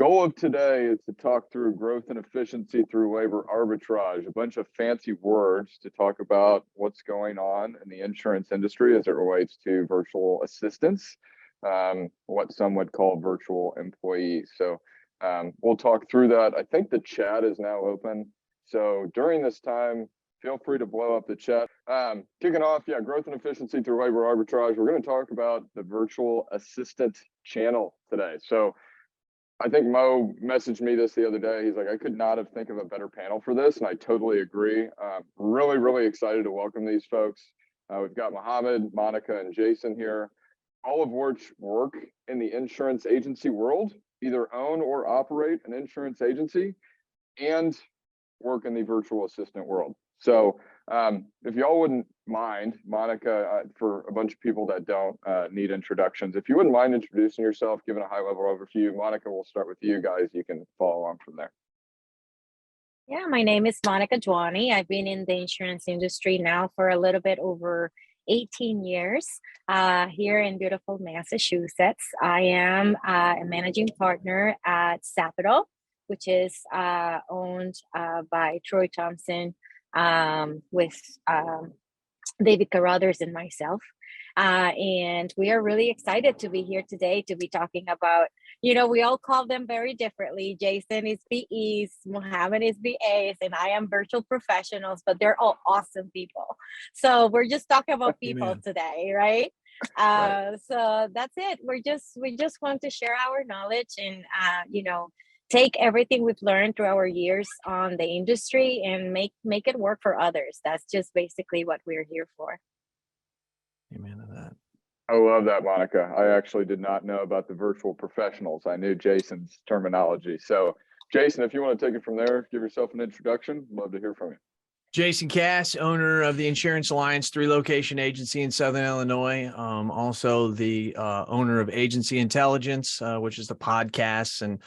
Goal of today is to talk through growth and efficiency through labor arbitrage, a bunch of fancy words to talk about what's going on in the insurance industry as it relates to virtual assistants, what some would call virtual employees. So we'll talk through that. I think the chat is now open. So during this time, feel free to blow up the chat. Kicking off, growth and efficiency through labor arbitrage. We're going to talk about the virtual assistant channel today. So I think Mo messaged me this the other day. He's like, I could not have think of a better panel for this. And I totally agree. Really, really excited to welcome these folks. We've got Mohammed, Monica, and Jason here, all of which work in the insurance agency world, either own or operate an insurance agency and work in the virtual assistant world. So if y'all wouldn't mind, Monica, for a bunch of people that don't need introductions, if you wouldn't mind introducing yourself, giving a high-level overview. Monica, we'll start with you guys. You can follow on from there. Yeah, my name is Monica Dwani. I've been in the insurance industry now for a little bit over 18 years here in beautiful Massachusetts. I am a managing partner at Capital, which is owned by Troy Thompson with David Carruthers and myself. And we are really excited to be here today to be talking about, we all call them very differently. Jason is BEs, Mohammed is BAs, and I am virtual professionals, but they're all awesome people. So we're just talking about people today, right? Right. So that's it. We just want to share our knowledge and, take everything we've learned through our years on the industry and make it work for others. That's just basically what we're here for. Amen to that. I love that, Monica. I actually did not know about the virtual professionals. I knew Jason's terminology. So Jason, if you want to take it from there, give yourself an introduction. Love to hear from you. Jason Cass, owner of the Insurance Alliance 3-location agency in Southern Illinois. Also the owner of Agency Intelligence, which is the podcast. And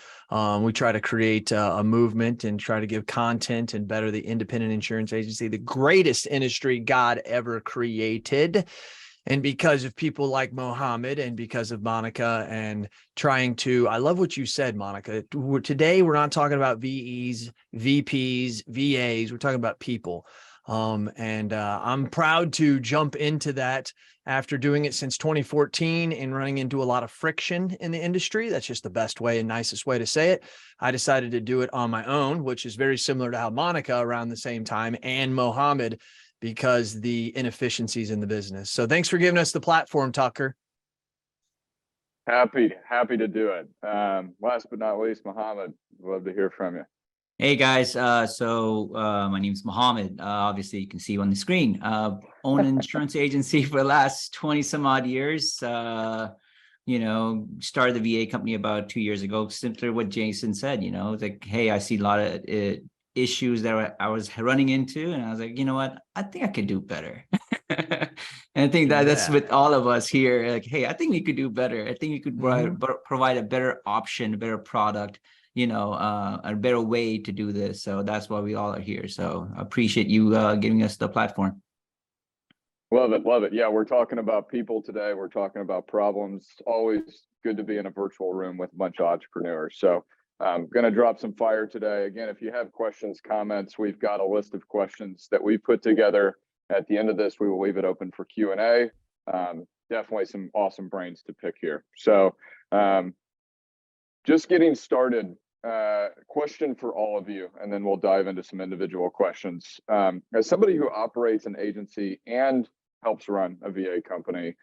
we try to create a movement and try to give content and better the independent insurance agency, the greatest industry God ever created. And because of people like Mohammed and because of Monica and trying to, I love what you said, Monica. Today, we're not talking about VEs, VPs, VAs. We're talking about people. I'm proud to jump into that after doing it since 2014 and running into a lot of friction in the industry. That's just the best way and nicest way to say it. I decided to do it on my own, which is very similar to how Monica around the same time and Mohammed, because the inefficiencies in the business. So thanks for giving us the platform, Tucker. Happy to do it. Last but not least, Mohammed, love to hear from you. Hey guys, my name is Mohammed. Obviously you can see on the screen. Own an insurance agency for the last 20 some odd years. Started the VA company about 2 years ago. Simply what Jason said, it's like, hey, I see a lot of issues that I was running into, and I was like, you know what, I think I could do better. And I think that's with all of us here. Like, hey, I think we could do better. I think we could provide a better option, a better product, a better way to do this. So that's why we all are here. So I appreciate you giving us the platform. Love it. Yeah, we're talking about people today. We're talking about problems. Always good to be in a virtual room with a bunch of entrepreneurs. So I'm going to drop some fire today. Again, if you have questions, comments, we've got a list of questions that we put together. At the end of this, we will leave it open for Q&A. Definitely some awesome brains to pick here. So just getting started, question for all of you, and then we'll dive into some individual questions. As somebody who operates an agency and helps run a VA company,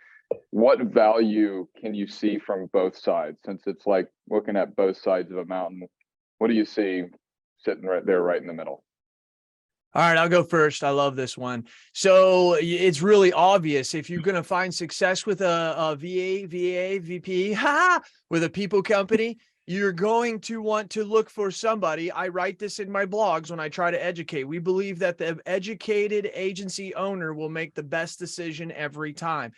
what value can you see from both sides? Since it's like looking at both sides of a mountain, what do you see sitting right there, right in the middle? All right, I'll go first. I love this one. So it's really obvious. If you're going to find success with a VP, with a people company, you're going to want to look for somebody. I write this in my blogs when I try to educate. We believe that the educated agency owner will make the best decision every time.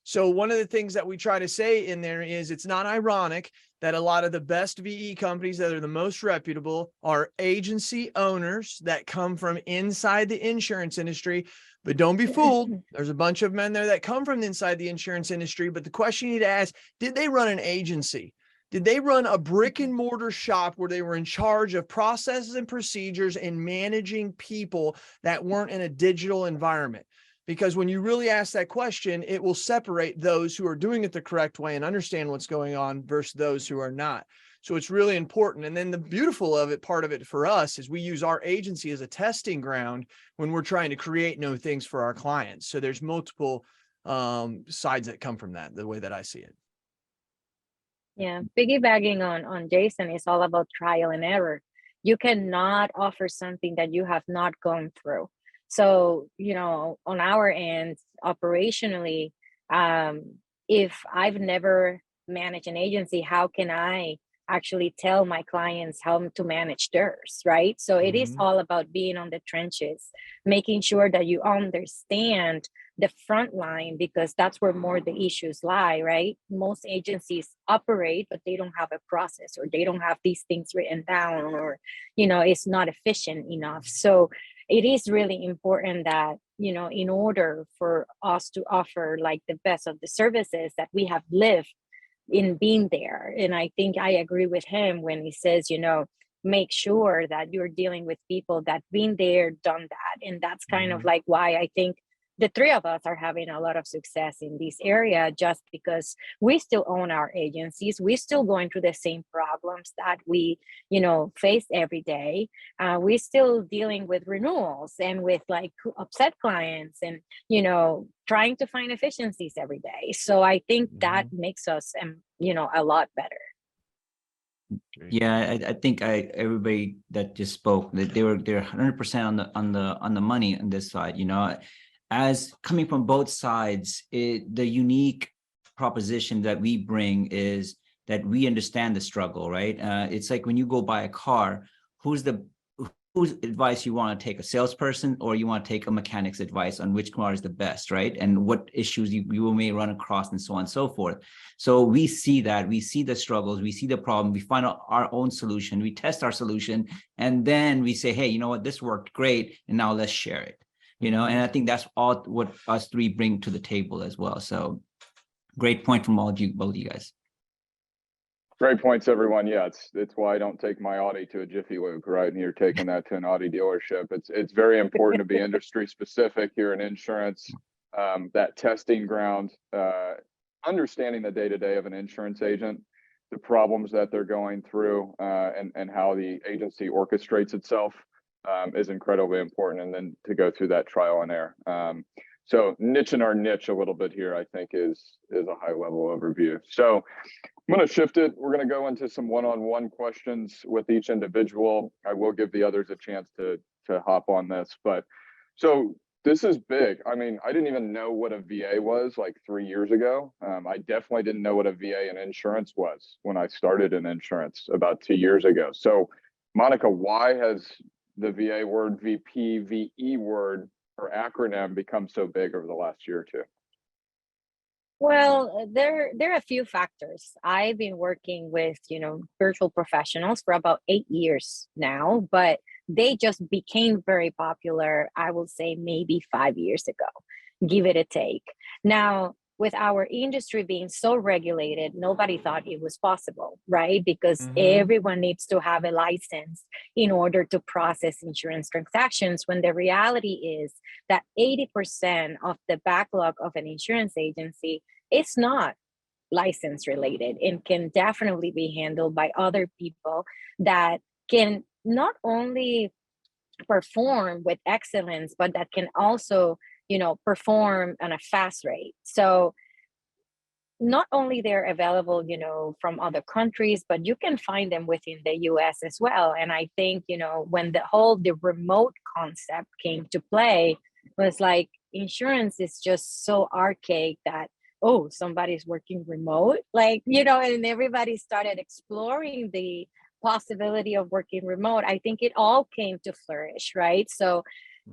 So one of the things that we try to say in there is it's not ironic that a lot of the best VE companies that are the most reputable are agency owners that come from inside the insurance industry. But don't be fooled. There's a bunch of men there that come from inside the insurance industry. But the question you need to ask, did they run an agency? Did they run a brick and mortar shop where they were in charge of processes and procedures and managing people that weren't in a digital environment? Because when you really ask that question, it will separate those who are doing it the correct way and understand what's going on versus those who are not. So it's really important. And then the beautiful of it, part of it for us, is we use our agency as a testing ground when we're trying to create new things for our clients. So there's multiple sides that come from that, the way that I see it. Yeah, piggybacking on Jason is all about trial and error. You cannot offer something that you have not gone through. So, on our end, operationally, if I've never managed an agency, how can I actually tell my clients how to manage theirs, right? So it is all about being on the trenches, making sure that you understand the front line, because that's where more the issues lie, right? Most agencies operate, but they don't have a process, or they don't have these things written down, or, it's not efficient enough. So it is really important that, in order for us to offer like the best of the services, that we have lived in being there. And I think I agree with him when he says, make sure that you're dealing with people that been there, done that. And that's kind of like why I think the three of us are having a lot of success in this area, just because we still own our agencies. We're still going through the same problems that we, face every day. We're still dealing with renewals and with like upset clients and, trying to find efficiencies every day. So I think that makes us, a lot better. Yeah, I think everybody that just spoke, that they're 100% on the money on this side. As coming from both sides, the unique proposition that we bring is that we understand the struggle, right? It's like when you go buy a car, whose advice you want to take, a salesperson, or you want to take a mechanic's advice on which car is the best, right? And what issues you may run across, and so on and so forth. So we see that, we see the struggles, we see the problem, we find out our own solution, we test our solution, and then we say, hey, you know what, this worked great, and now let's share it. And I think that's all what us three bring to the table as well. So great point from both of you guys. Great points, everyone. Yeah, it's why I don't take my Audi to a Jiffy Lube, right? And you're taking that to an Audi dealership. It's very important to be industry specific here in insurance. That testing ground, understanding the day-to-day of an insurance agent, the problems that they're going through, and how the agency orchestrates itself. Is incredibly important, and then to go through that trial and error. So niching our niche a little bit here, I think is a high level overview. So I'm going to shift it. We're going to go into some one-on-one questions with each individual. I will give the others a chance to hop on this, but so this is big. I mean, I didn't even know what a VA was like 3 years ago. I definitely didn't know what a VA in insurance was when I started in insurance about 2 years ago. So Monica, why has the VA word, VP, VE word, or acronym become so big over the last year or two? Well, there are a few factors. I've been working with, virtual professionals for about 8 years now, but they just became very popular, I will say maybe 5 years ago, give it a take. Now, with our industry being so regulated, nobody thought it was possible, right? Because everyone needs to have a license in order to process insurance transactions, when the reality is that 80% of the backlog of an insurance agency is not license related and can definitely be handled by other people that can not only perform with excellence, but that can also perform on a fast rate. So not only they're available, from other countries, but you can find them within the US as well. And I think, when the remote concept came to play, was like insurance is just so archaic that, oh, somebody's working remote, and everybody started exploring the possibility of working remote. I think it all came to flourish, right? So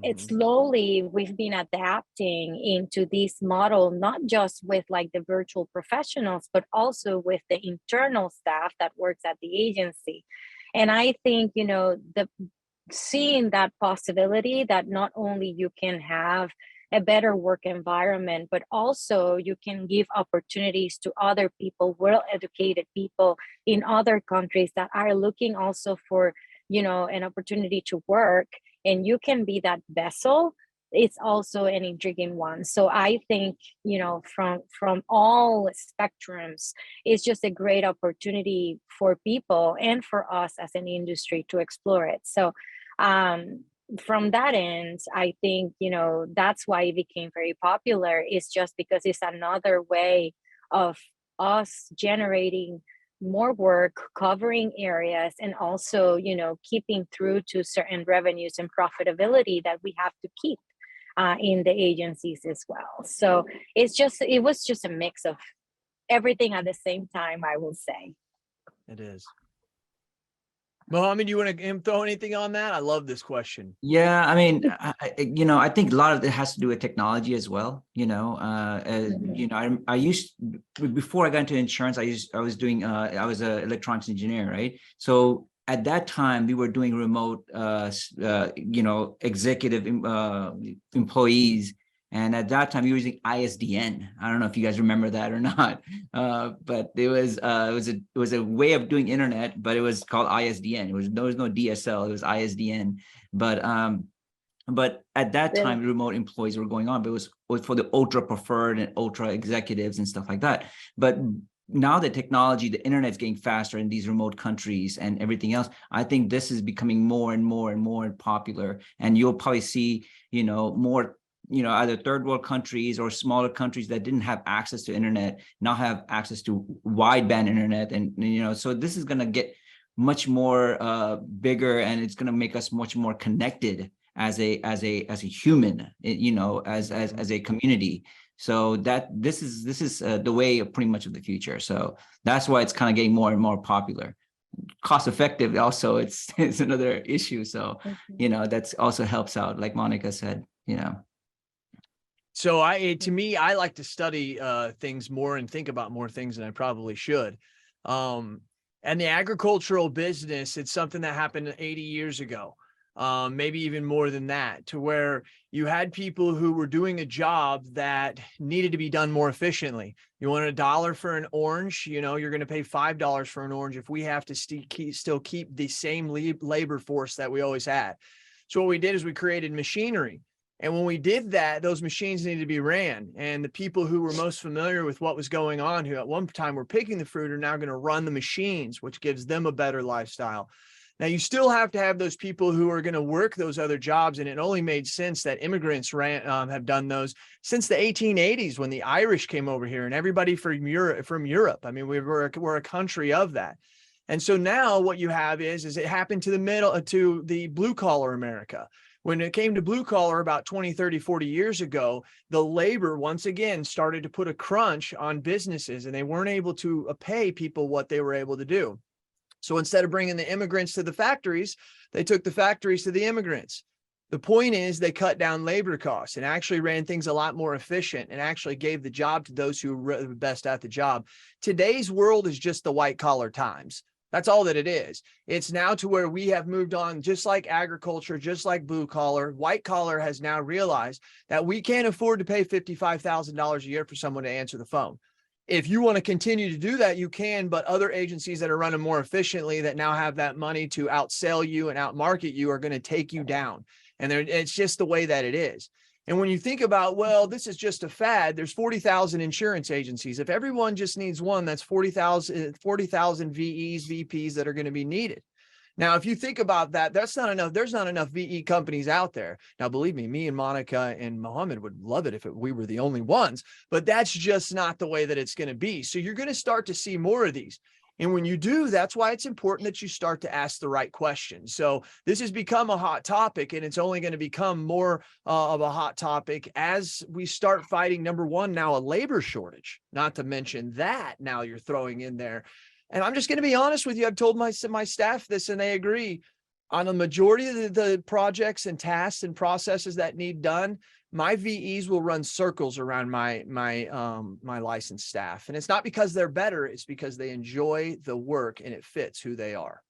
it's slowly we've been adapting into this model, not just with like the virtual professionals, but also with the internal staff that works at the agency. And I think, seeing that possibility that not only you can have a better work environment, but also you can give opportunities to other people, well-educated people in other countries that are looking also for, an opportunity to work, and you can be that vessel. It's also an intriguing one. So I think, from all spectrums, it's just a great opportunity for people and for us as an industry to explore it. So from that end, I think, that's why it became very popular, is just because it's another way of us generating more work, covering areas, and also, keeping through to certain revenues and profitability that we have to keep in the agencies as well. So it was just a mix of everything at the same time, I will say. It is. Mohammed, you want to throw anything on that? I love this question. Yeah, I mean, I think a lot of it has to do with technology as well. I used, before I got into insurance, I was an electronics engineer, right? So at that time, we were doing remote, executive employees. And at that time, we were using ISDN. I don't know if you guys remember that or not, but it was a way of doing internet, but it was called ISDN. There was no DSL. It was ISDN. But at that time, remote employees were going on, but it was for the ultra preferred and ultra executives and stuff like that. But now the technology, the internet's getting faster in these remote countries and everything else. I think this is becoming more and more and more popular, and you'll probably see, more, either third world countries or smaller countries that didn't have access to internet now have access to wideband internet. And, so this is going to get much more bigger, and it's going to make us much more connected as a human, as a community. So this is the way of pretty much of the future. So that's why it's kind of getting more and more popular. Cost effective also, it's another issue. So, that's also helps out, like Monica said, So to me, I like to study things more and think about more things than I probably should. And the agricultural business, it's something that happened 80 years ago. Maybe even more than that, to where you had people who were doing a job that needed to be done more efficiently. You want $1 for an orange, you're going to pay $5 for an orange if we have to still keep the same labor force that we always had. So what we did is we created machinery. And when we did that, those machines needed to be ran. And the people who were most familiar with what was going on, who at one time were picking the fruit, are now going to run the machines, which gives them a better lifestyle. Now, you still have to have those people who are going to work those other jobs. And it only made sense that immigrants have done those since the 1880s, when the Irish came over here, and everybody from Europe. I mean, we're a country of that. And so now what you have is it happened to the blue collar America. When it came to blue collar about 20, 30, 40 years ago, the labor once again started to put a crunch on businesses, and they weren't able to pay people what they were able to do. So instead of bringing the immigrants to the factories, they took the factories to the immigrants. The point is they cut down labor costs and actually ran things a lot more efficient, and actually gave the job to those who were the best at the job. Today's world is just the white collar times. That's all that it is. It's now to where we have moved on, just like agriculture, just like blue collar. White collar has now realized that we can't afford to pay $55,000 a year for someone to answer the phone. If you want to continue to do that, you can, but other agencies that are running more efficiently, that now have that money to outsell you and outmarket you, are going to take you down. And it's just the way that it is. And when you think about, well, this is just a fad, there's 40,000 insurance agencies. If everyone just needs one, that's 40,000 VEs, VPs that are going to be needed. Now, if you think about that, that's not enough. There's not enough VE companies out there. Now, believe me and Monica and Mohammed would love it if we were the only ones, but that's just not the way that it's going to be. So you're going to start to see more of these. And when you do, that's why it's important that you start to ask the right questions. So this has become a hot topic, and it's only going to become more of a hot topic as we start fighting, number one, now a labor shortage, not to mention that now you're throwing in there. And I'm just going to be honest with you. I've told my staff this, and they agree. On a majority of the projects and tasks and processes that need done, my VEs will run circles around my licensed staff. And it's not because they're better, it's because they enjoy the work and it fits who they are.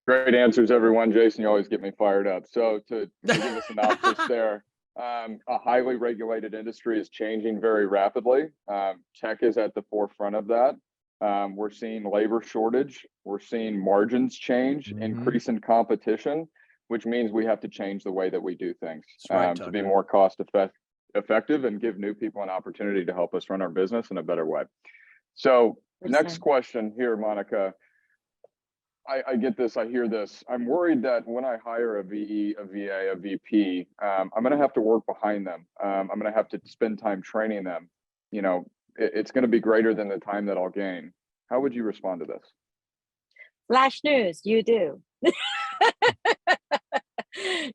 Great answers, everyone. Jason, you always get me fired up. So to give a synopsis there, A highly regulated industry is changing very rapidly. Tech is at the forefront of that. We're seeing labor shortage. We're seeing margins change, increase in competition, which means we have to change the way that we do things to be more cost effective and give new people an opportunity to help us run our business in a better way. So next question here, Monica. I get this, I hear this. I'm worried that when I hire a VE, a VA, a VP, I'm going to have to work behind them. I'm going to have to spend time training them. You know, it's going to be greater than the time that I'll gain. How would you respond to this? Flash news, you do.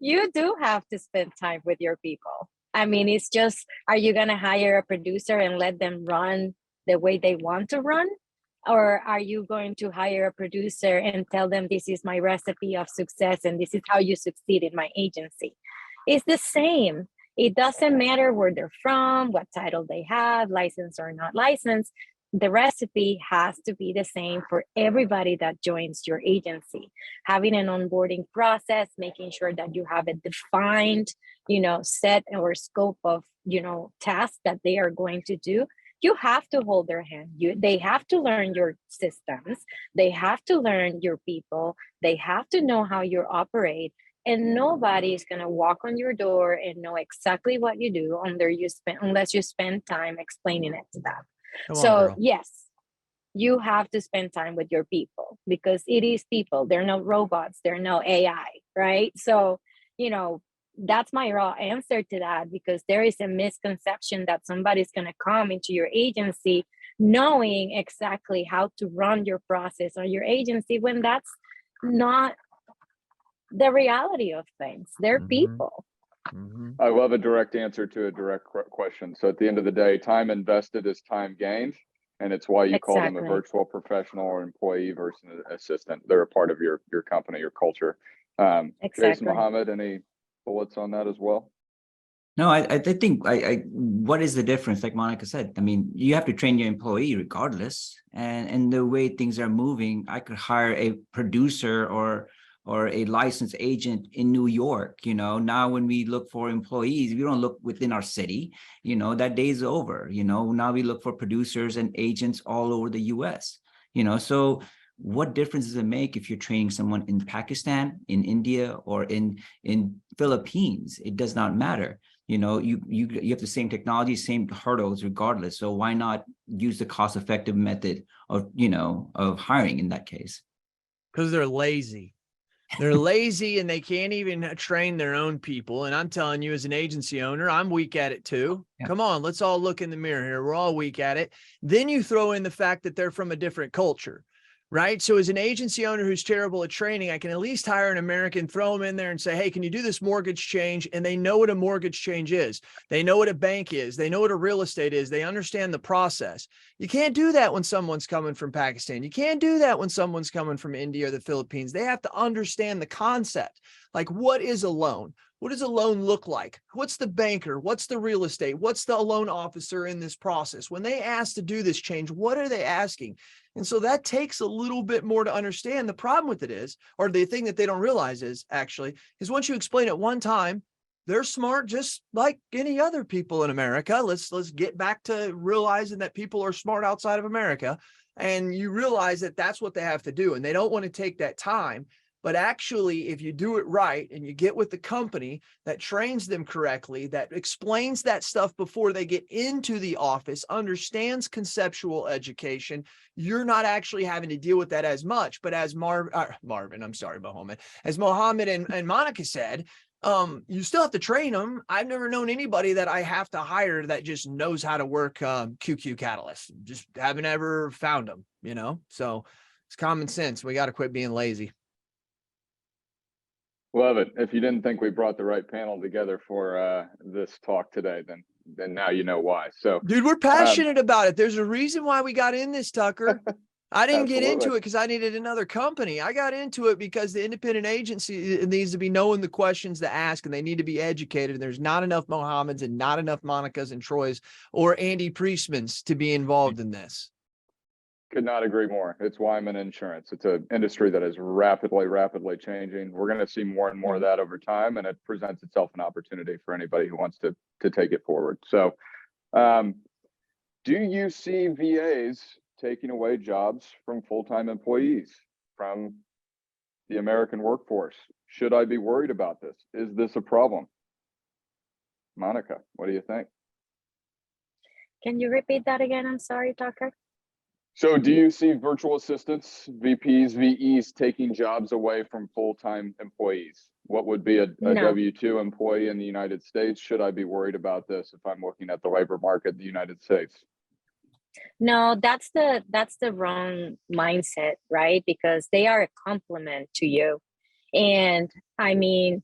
You do have to spend time with your people. I mean, it's just, are you going to hire a producer and let them run the way they want to run? Or are you going to hire a producer and tell them this is my recipe of success and this is how you succeed in my agency? It's the same. It doesn't matter where they're from, what title they have, licensed or not licensed. The recipe has to be the same for everybody that joins your agency. Having an onboarding process, making sure that you have a defined, set or scope of, tasks that they are going to do. You have to hold their hand. They have to learn your systems. They have to learn your people. They have to know how you operate. And nobody is going to walk on your door and know exactly what you do unless you spend time explaining it to them. Yes, you have to spend time with your people because it is people. They're no robots. They're no AI, right? So, that's my raw answer to that, because there is a misconception that somebody's going to come into your agency knowing exactly how to run your process or your agency, when that's not the reality of things. They're people. I love a direct answer to a direct question. So at the end of the day, time invested is time gained. And it's why you call them a virtual professional or employee versus an assistant. They're a part of your company, your culture. Jason, Mohammed, any bullets on that as well? No, I think what is the difference? Like Monica said, I mean, you have to train your employee regardless. And the way things are moving, I could hire a producer or a licensed agent in New York. Now when we look for employees, we don't look within our city, that day's over. Now we look for producers and agents all over the US. So what difference does it make if you're training someone in Pakistan, in India, or in Philippines? It does not matter. You have the same technology, same hurdles regardless. So why not use the cost-effective method of hiring in that case? Because they're lazy. They're lazy and they can't even train their own people. And I'm telling you, as an agency owner, I'm weak at it too. Yeah. Come on, let's all look in the mirror here. We're all weak at it. Then you throw in the fact that they're from a different culture, right? So as an agency owner who's terrible at training, I can at least hire an American, throw them in there and say, hey, can you do this mortgage change? And they know what a mortgage change is. They know what a bank is. They know what a real estate is. They understand the process. You can't do that when someone's coming from Pakistan. You can't do that when someone's coming from India or the Philippines. They have to understand the concept. Like, what is a loan? What does a loan look like? What's the banker? What's the real estate? What's the loan officer in this process? When they ask to do this change, what are they asking? And so that takes a little bit more to understand. The problem with it is, or the thing that they don't realize is once you explain it one time, they're smart just like any other people in America. Let's get back to realizing that people are smart outside of America. And you realize that that's what they have to do. And they don't want to take that time. But actually, if you do it right and you get with the company that trains them correctly, that explains that stuff before they get into the office, understands conceptual education, you're not actually having to deal with that as much. But as Mohammed and Monica said, you still have to train them. I've never known anybody that I have to hire that just knows how to work QQ Catalyst. Just haven't ever found them, So it's common sense. We got to quit being lazy. Love it. If you didn't think we brought the right panel together for this talk today, then now you know why. So, dude, we're passionate about it. There's a reason why we got in this, Tucker. I didn't get into it because I needed another company. I got into it because the independent agency needs to be knowing the questions to ask, and they need to be educated. And there's not enough Mohammeds and not enough Monicas and Troys or Andy Priestmans to be involved in this. Could not agree more. It's Wyman Insurance. It's an industry that is rapidly changing. We're going to see more and more of that over time, and it presents itself an opportunity for anybody who wants to take it forward. So, do you see VAs taking away jobs from full-time employees, from the American workforce? Should I be worried about this? Is this a problem? Monica, what do you think? Can you repeat that again? I'm sorry, Tucker. So do you see virtual assistants, VPs, VEs taking jobs away from full-time employees? What would be a No. W-2 employee in the United States? Should I be worried about this if I'm looking at the labor market in the United States? No, that's the wrong mindset, right? Because they are a complement to you. And I mean,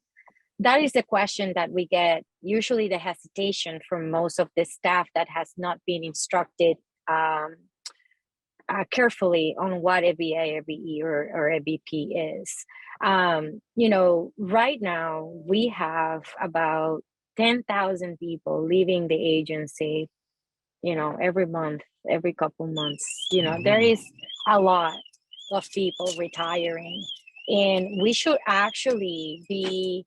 that is the question that we get, usually the hesitation from most of the staff that has not been instructed carefully on what a VA, a VE, or a VP is. You know, right now we have about 10,000 people leaving the agency, you know, every month, every couple months. You know, there is a lot of people retiring, and we should actually be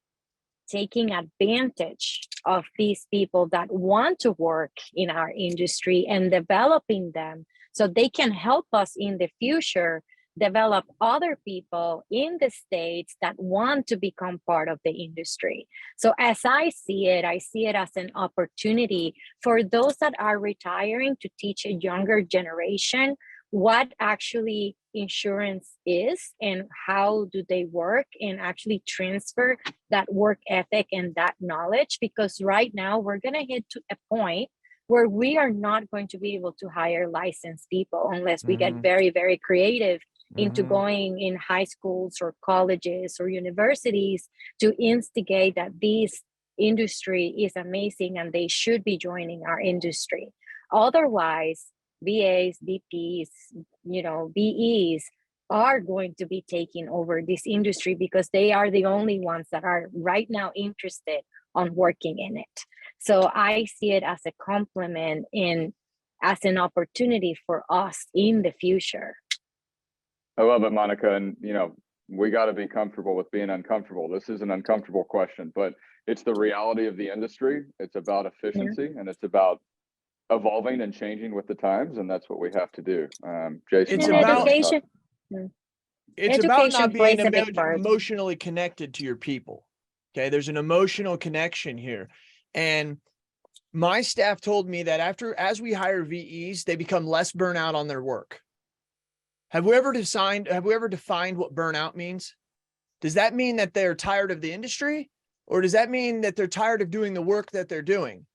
taking advantage of these people that want to work in our industry and developing them so they can help us in the future develop other people in the States that want to become part of the industry. So as I see it as an opportunity for those that are retiring to teach a younger generation what actually insurance is and how do they work, and actually transfer that work ethic and that knowledge. Because right now we're going to hit to a point where we are not going to be able to hire licensed people unless we get very, very creative into going in high schools or colleges or universities to instigate that this industry is amazing and they should be joining our industry. Otherwise, VAs, VPs, you know, VEs are going to be taking over this industry because they are the only ones that are right now interested on working in it. So I see it as a complement and as an opportunity for us in the future. I love it, Monica. And, you know, we got to be comfortable with being uncomfortable. This is an uncomfortable question, but it's the reality of the industry. It's about efficiency and it's about evolving and changing with the times. And that's what we have to do. Jason, It's And about education. it's about Education not being plays a big part. emotionally connected to your people. Okay. There's an emotional connection here. And my staff told me that as we hire VEs, they become less burnout on their work. Have we ever defined what burnout means? Does that mean that they're tired of the industry, or does that mean that they're tired of doing the work that they're doing?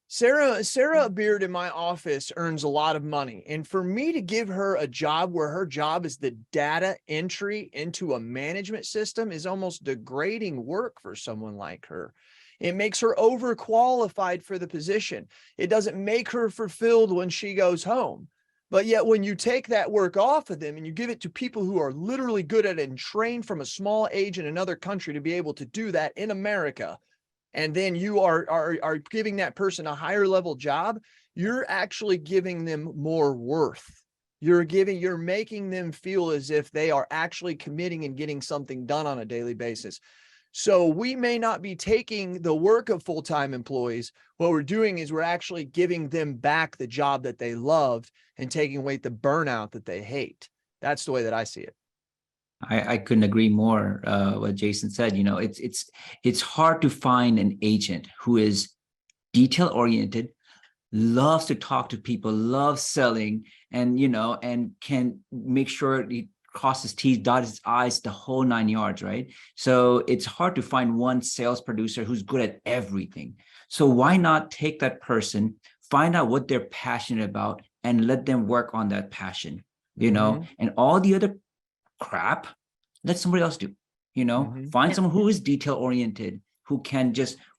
Sarah Beard in my office earns a lot of money. And for me to give her a job where her job is the data entry into a management system is almost degrading work for someone like her. It makes her overqualified for the position. It doesn't make her fulfilled when she goes home. But yet when you take that work off of them and you give it to people who are literally good at it and trained from a small age in another country to be able to do that in America, and then you are giving that person a higher level job, you're actually giving them more worth. You're making them feel as if they are actually committing and getting something done on a daily basis. So we may not be taking the work of full-time employees. What we're doing is we're actually giving them back the job that they loved and taking away the burnout that they hate. That's the way that I see it. I couldn't agree more. What Jason said, you know, it's hard to find an agent who is detail oriented, loves to talk to people, loves selling, and, you know, and can make sure he cross his T's, dot his I's, the whole 9 yards, right? So it's hard to find one sales producer who's good at everything. So why not take that person, find out what they're passionate about, and let them work on that passion, you know, and all the other crap, let somebody else do, you know, find someone who is detail oriented, who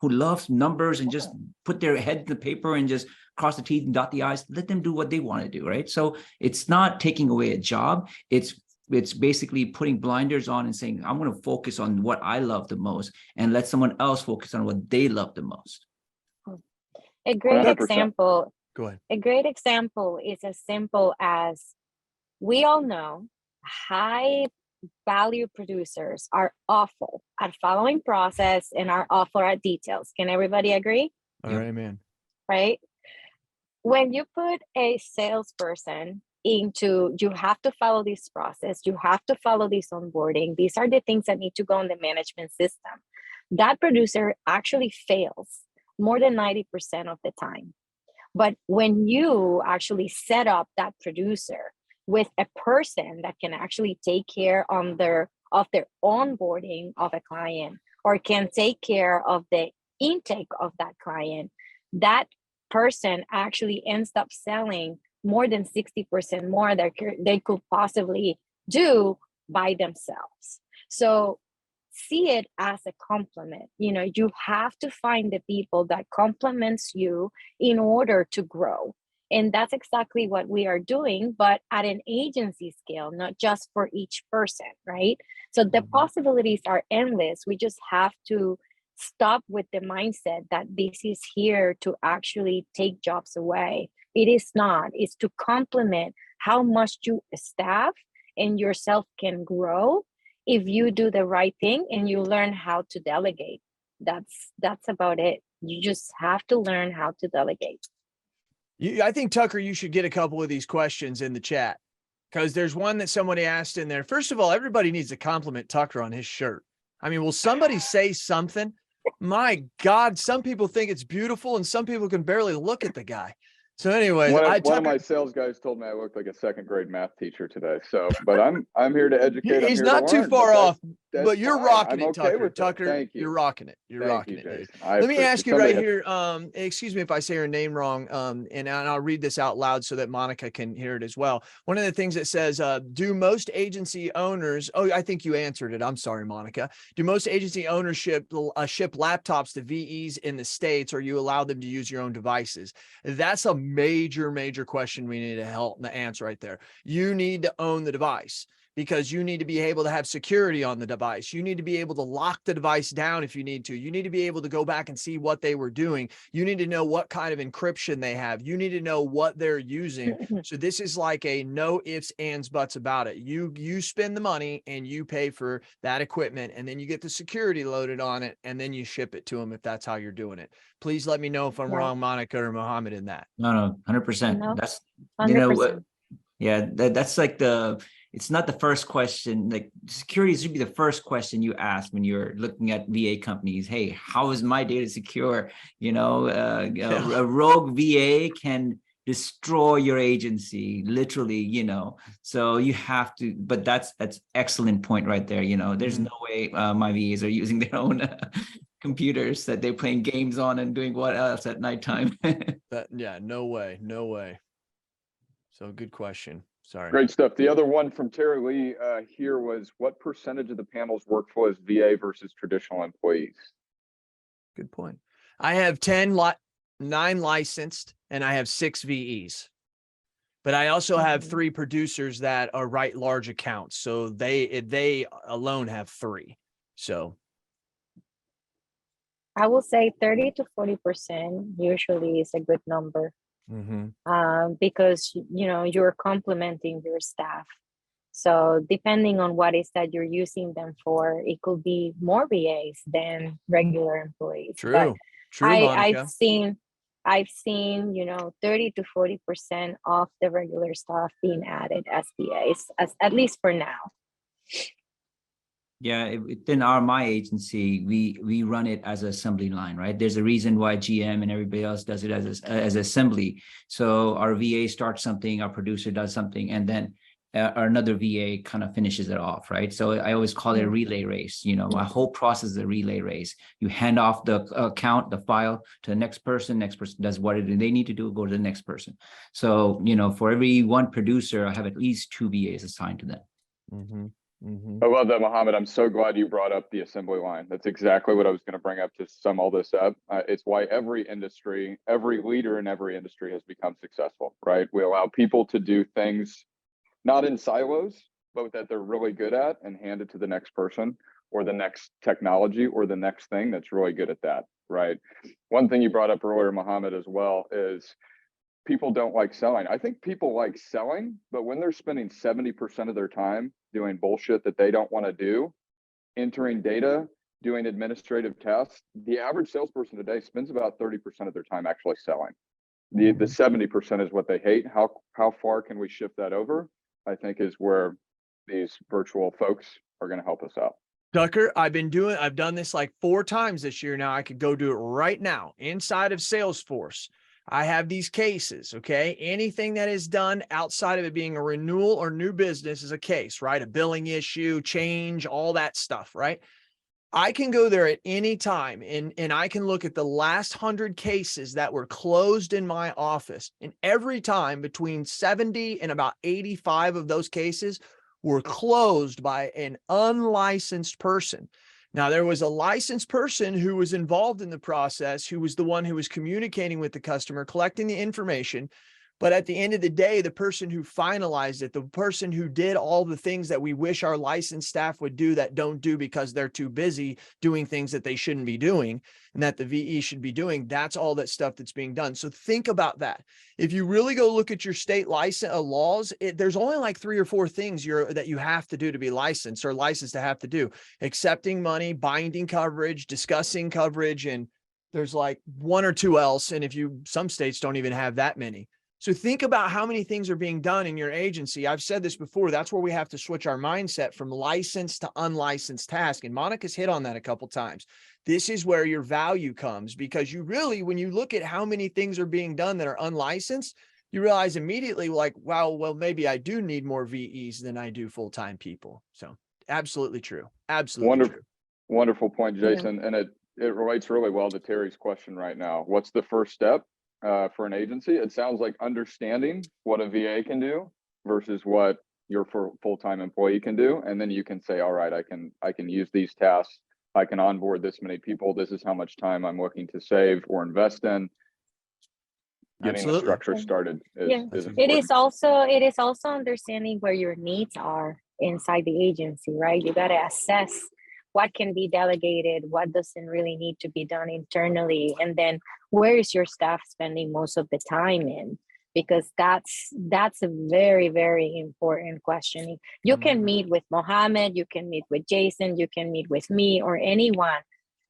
loves numbers and just put their head in the paper and just cross the T's and dot the I's. Let them do what they want to do, right? So it's not taking away a job. It's basically putting blinders on and saying, I'm going to focus on what I love the most and let someone else focus on what they love the most. A great 100%. example. Go ahead. A great example is as simple as we all know high value producers are awful at following process and are awful at details. Can everybody agree? All right, man. Right? When you put a salesperson into, you have to follow this process, you have to follow this onboarding, these are the things that need to go in the management system, that producer actually fails more than 90% of the time. But when you actually set up that producer with a person that can actually take care of their onboarding of a client, or can take care of the intake of that client, that person actually ends up selling more than 60% more that they could possibly do by themselves. So see it as a compliment. You have to find the people that complements you in order to grow. And that's exactly what we are doing, but at an agency scale, not just for each person, right? So the possibilities are endless. We just have to stop with the mindset that this is here to actually take jobs away. It is not. It's to complement how much you staff and yourself can grow if you do the right thing and you learn how to delegate. That's about it. You just have to learn how to delegate. I think, Tucker, you should get a couple of these questions in the chat, because there's one that somebody asked in there. First of all, everybody needs to compliment Tucker on his shirt. I mean, will somebody say something? My God, some people think it's beautiful and some people can barely look at the guy. So anyways, one of my sales guys told me I looked like a second grade math teacher today. So, but I'm here to educate. He's I'm here not to too learn, far off, but you're fine. rocking I'm it, okay Tucker. with that. Tucker, Thank you. you're rocking it. You're Thank rocking you, it, dude. Jason. Let me ask you right has- here. Excuse me if I say her name wrong. And I'll read this out loud so that Monica can hear it as well. One of the things that says, do most agency owners, oh, I think you answered it. I'm sorry, Monica. Do most agency ownership ship laptops to VEs in the States, or you allow them to use your own devices? That's a major question we need to help answer right there. You need to own the device, because you need to be able to have security on the device. You need to be able to lock the device down if you need to. You need to be able to go back and see what they were doing. You need to know what kind of encryption they have. You need to know what they're using. So this is like a no ifs, ands, buts about it. You spend the money and you pay for that equipment, and then you get the security loaded on it, and then you ship it to them if that's how you're doing it. Please let me know if I'm wrong, Monica or Mohammed, in that. No, 100%. No, That's 100%. Yeah, that's like it's not the first question. Like, security should be the first question you ask when you're looking at VA companies. Hey, how is my data secure? A rogue VA can destroy your agency, literally, so you have to, but that's excellent point right there. There's no way my VAs are using their own computers that they're playing games on and doing what else at nighttime. No way. So good question. Sorry. Great stuff. The other one from Terry Lee here was, what percentage of the panel's workflow is VA versus traditional employees? Good point. I have 9 licensed and I have 6 VEs, but I also have 3 producers that are write large accounts. So they alone have 3. So I will say 30 to 40% usually is a good number. Because you're complementing your staff. So depending on what is that you're using them for, it could be more VAs than regular employees. True, I've seen 30 to 40% of the regular staff being added as VAs, at least for now. Yeah, within my agency, we run it as an assembly line, right? There's a reason why GM and everybody else does it as assembly. So our VA starts something, our producer does something, and then another VA kind of finishes it off, right? So I always call it a relay race. My whole process is a relay race. You hand off the account, the file to the next person does what they need to do, go to the next person. So, for every one producer, I have at least 2 VAs assigned to them. I love that, Mohammed. I'm so glad you brought up the assembly line. That's exactly what I was going to bring up to sum all this up. It's why every leader in every industry has become successful, right? We allow people to do things not in silos, but that they're really good at, and hand it to the next person or the next technology or the next thing that's really good at that, right? One thing you brought up earlier, Mohammed, as well, is people don't like selling. I think people like selling, but when they're spending 70% of their time doing bullshit that they don't want to do, entering data, doing administrative tasks, the average salesperson today spends about 30% of their time actually selling. The 70% is what they hate. How far can we shift that over? I think is where these virtual folks are going to help us out. Tucker, I've done this like 4 times this year now. I could go do it right now inside of Salesforce. I have these cases, okay? Anything that is done outside of it being a renewal or new business is a case, right? A billing issue, change, all that stuff, right? I can go there at any time and I can look at the last 100 cases that were closed in my office. And every time between 70 and about 85 of those cases were closed by an unlicensed person. Now, there was a licensed person who was involved in the process, who was the one who was communicating with the customer, collecting the information. But at the end of the day, the person who finalized it, the person who did all the things that we wish our licensed staff would do that don't do because they're too busy doing things that they shouldn't be doing and that the VE should be doing, that's all that stuff that's being done. So think about that. If you really go look at your state license laws, there's only like 3 or 4 things that you have to do to be licensed or licensed to have to do: accepting money, binding coverage, discussing coverage, and there's like 1 or 2 else. And some states don't even have that many. So think about how many things are being done in your agency. I've said this before. That's where we have to switch our mindset from licensed to unlicensed task. And Monica's hit on that a couple of times. This is where your value comes, because you really, when you look at how many things are being done that are unlicensed, you realize immediately like, wow, well, maybe I do need more VEs than I do full-time people. So absolutely true. Absolutely true. Wonderful point, Jason. Yeah. And it relates really well to Terry's question right now. What's the first step? For an agency? It sounds like understanding what a VA can do versus what your full-time employee can do. And then you can say, all right, I can use these tasks. I can onboard this many people. This is how much time I'm looking to save or invest in. Getting the structure started is important. It is also understanding where your needs are inside the agency, right? You got to assess what can be delegated, what doesn't really need to be done internally, and then where is your staff spending most of the time in? Because that's a very, very important question. You can meet with Mohammed, you can meet with Jason, you can meet with me or anyone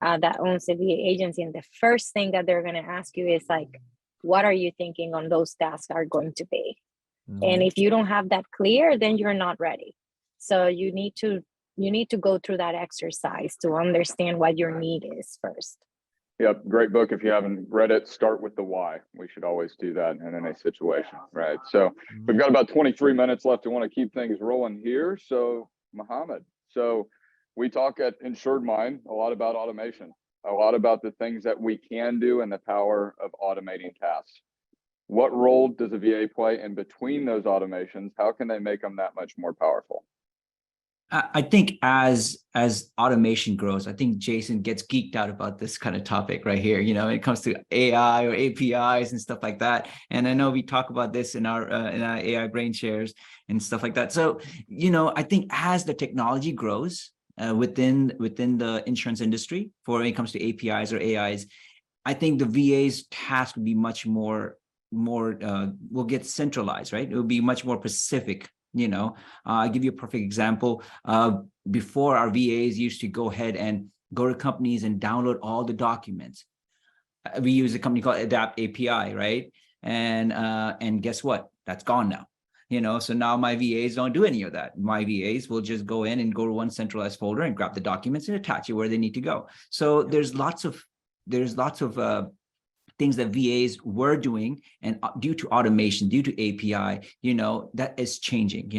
that owns a VA agency, and the first thing that they're going to ask you is like, what are you thinking on those tasks are going to be? And if you don't have that clear, then you're not ready. So you need to go through that exercise to understand what your need is first. Yep, great book. If you haven't read it, start with the why. We should always do that in any situation, right? So we've got about 23 minutes left. I want to keep things rolling here. So Mohammed, so we talk at Insured Mind a lot about automation, a lot about the things that we can do and the power of automating tasks. What role does a VA play in between those automations? How can they make them that much more powerful? I think as automation grows, I think Jason gets geeked out about this kind of topic right here, when it comes to AI or APIs and stuff like that. And I know we talk about this in our AI brain shares and stuff like that. So, I think as the technology grows within the insurance industry, when it comes to APIs or AIs, I think the VA's task would be much more will get centralized, right? It will be much more specific. I'll give you a perfect example. Before, our VAs used to go ahead and go to companies and download all the documents. We use a company called Adapt API, right? And guess what? That's gone now. So now my VAs don't do any of that. My VAs will just go in and go to one centralized folder and grab the documents and attach it where they need to go. So there's lots of things that VAs were doing, and due to automation, due to API, that is changing.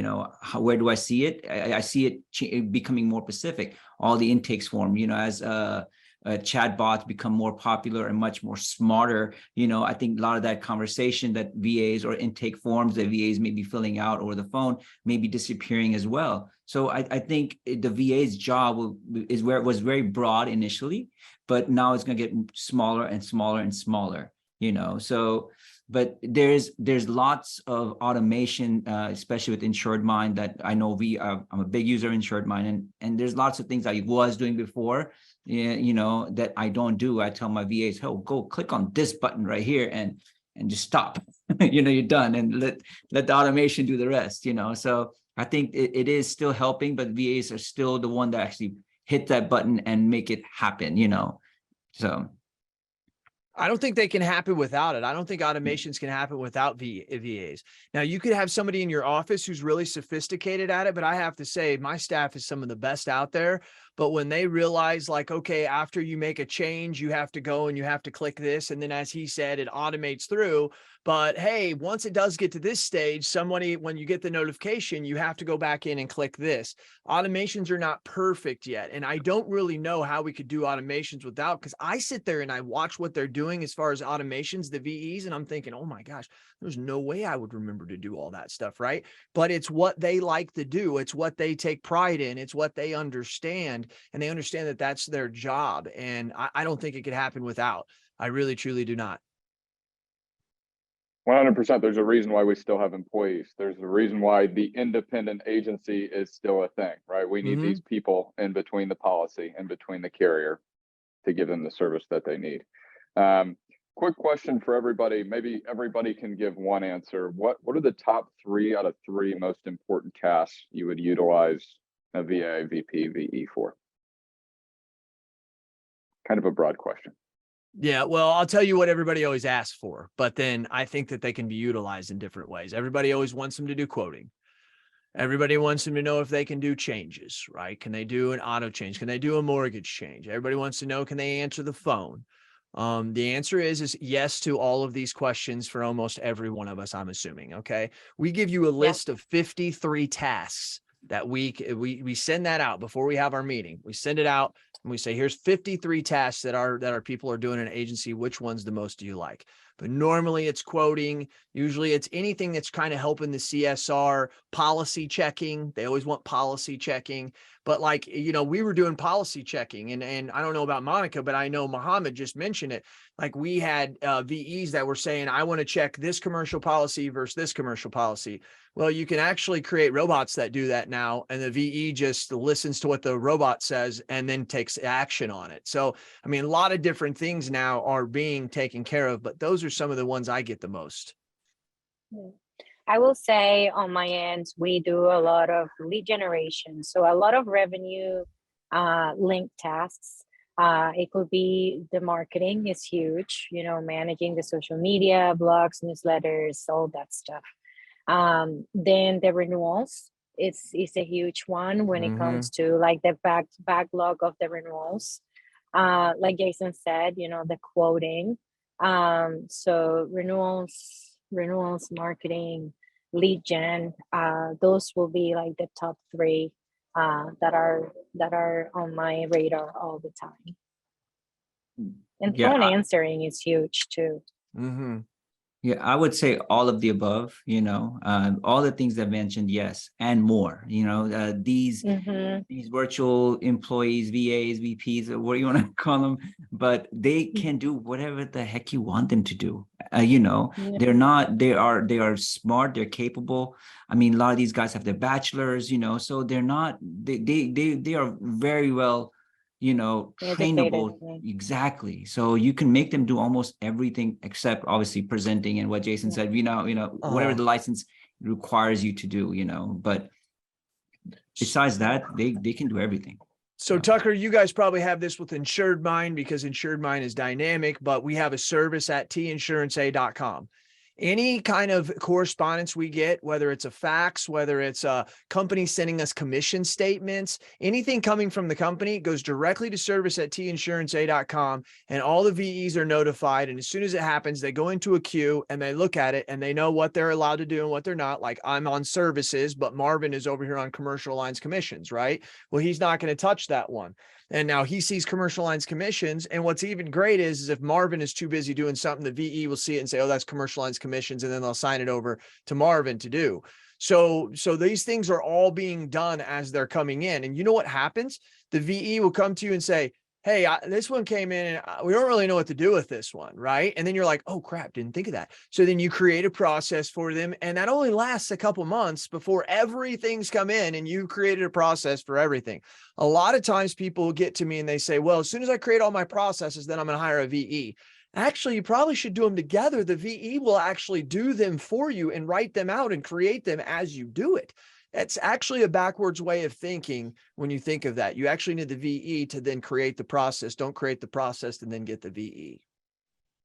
Where do I see it? I see it becoming more specific. All the intakes form, as chatbots become more popular and much more smarter. I think a lot of that conversation that VAs or intake forms that VAs may be filling out over the phone may be disappearing as well. So I think the VA's job is where it was very broad initially, but now it's going to get smaller and smaller and smaller, So, but there's lots of automation, especially with Insured Mind, that I know I'm a big user of Insured Mind, and there's lots of things I was doing before, that I don't do. I tell my VAs, oh, go click on this button right here, and and just stop. You're done, and let the automation do the rest. So I think it is still helping, but VAs are still the one that actually hit that button and make it happen. So I don't think they can happen without it. I don't think automations can happen without VAs. Now, you could have somebody in your office who's really sophisticated at it, but I have to say my staff is some of the best out there. But when they realize, like, okay, after you make a change, you have to go and you have to click this. And then, as he said, it automates through. But hey, once it does get to this stage, when you get the notification, you have to go back in and click this. Automations are not perfect yet. And I don't really know how we could do automations without, because I sit there and I watch what they're doing as far as automations, the VEs, and I'm thinking, oh my gosh, there's no way I would remember to do all that stuff, right? But it's what they like to do. It's what they take pride in. It's what they understand. And they understand that that's their job. And I don't think it could happen without. I really, truly do not. 100%. There's a reason why we still have employees. There's a reason why the independent agency is still a thing, right? We need these people in between the policy, in between the carrier, to give them the service that they need. Quick question for everybody. Maybe everybody can give one answer. What are the top 3 out of 3 most important tasks you would utilize a VA, VP, VE for? Kind of a broad question. Yeah, well, I'll tell you what everybody always asks for, but then I think that they can be utilized in different ways. Everybody always wants them to do quoting. Everybody wants them to know if they can do changes, right? Can they do an auto change? Can they do a mortgage change? Everybody wants to know, can they answer the phone? The answer is yes to all of these questions for almost every one of us, I'm assuming. Okay. We give you a list of 53 tasks that we send that out before we have our meeting. We send it out and we say, here's 53 tasks that our people are doing in an agency. Which one's the most do you like? But normally it's quoting. Usually it's anything that's kind of helping the CSR, policy checking. They always want policy checking. But like, we were doing policy checking, and I don't know about Monica, but I know Mohammed just mentioned it. Like, we had VEs that were saying, I want to check this commercial policy versus this commercial policy. Well, you can actually create robots that do that now. And the VE just listens to what the robot says and then takes action on it. So, I mean, a lot of different things now are being taken care of, but those are some of the ones I get the most. I will say on my end, we do a lot of lead generation. So a lot of revenue linked tasks. It could be the marketing is huge, managing the social media, blogs, newsletters, all that stuff. Then the renewals is a huge one when it comes to like the backlog of the renewals. Like Jason said, the quoting. So renewals, marketing, lead gen, those will be like the top 3 that are on my radar all the time. And phone answering is huge too. Yeah, I would say all of the above, all the things I mentioned, yes, and more. These virtual employees, VAs, VPs, or what you want to call them, but they can do whatever the heck you want them to do. They are smart, they're capable. I mean, a lot of these guys have their bachelors, so they are very well, trainable. Exactly. So you can make them do almost everything except obviously presenting and what Jason said, whatever the license requires you to do, but besides that, they can do everything. So Tucker, you guys probably have this with Insured Mind because Insured Mind is dynamic, but we have a service at tinsuranceA.com. Any kind of correspondence we get, whether it's a fax, whether it's a company sending us commission statements, anything coming from the company goes directly to service at tinsuranceA.com, and all the VEs are notified. And as soon as it happens, they go into a queue and they look at it and they know what they're allowed to do and what they're not. Like, I'm on services, but Marvin is over here on commercial lines commissions, right? Well, he's not going to touch that one. And now he sees commercial lines commissions. And what's even great is if Marvin is too busy doing something, the VE will see it and say, oh, that's commercial lines commissions. And then they'll sign it over to Marvin to do. So these things are all being done as they're coming in. And you know what happens? The VE will come to you and say, hey, this one came in and we don't really know what to do with this one, right? And then you're like, oh crap, didn't think of that. So then you create a process for them, and that only lasts a couple months before everything's come in and you created a process for everything. A lot of times people get to me and they say, well, as soon as I create all my processes, then I'm going to hire a VE. Actually, you probably should do them together. The VE will actually do them for you and write them out and create them as you do it. It's actually a backwards way of thinking when you think of that. You actually need the VE to then create the process. Don't create the process and then get the VE.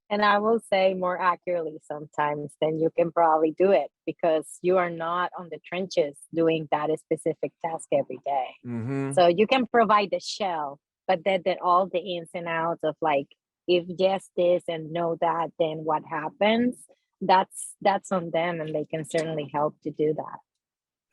And I will say more accurately sometimes than you can probably do it because you are not on the trenches doing that specific task every day. Mm-hmm. So you can provide the shell, but then all the ins and outs of like, if yes, this and no that, then what happens? That's on them, and they can certainly help to do that.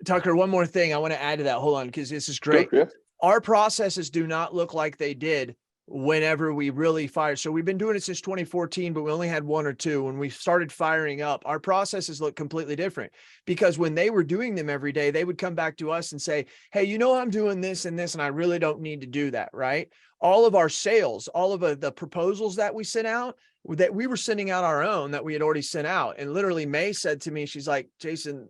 Tucker, one more thing I want to add to that. Hold on, because this is great. Sure, yeah. Our processes do not look like they did whenever we really fired. So we've been doing it since 2014, but we only had one or two. When we started firing up, our processes look completely different because when they were doing them every day, they would come back to us and say, hey, you know, I'm doing this and this, and I really don't need to do that, right? All of our sales, all of the proposals that we sent out, that we were sending out our own that we had already sent out. And literally May said to me, she's like, Jason,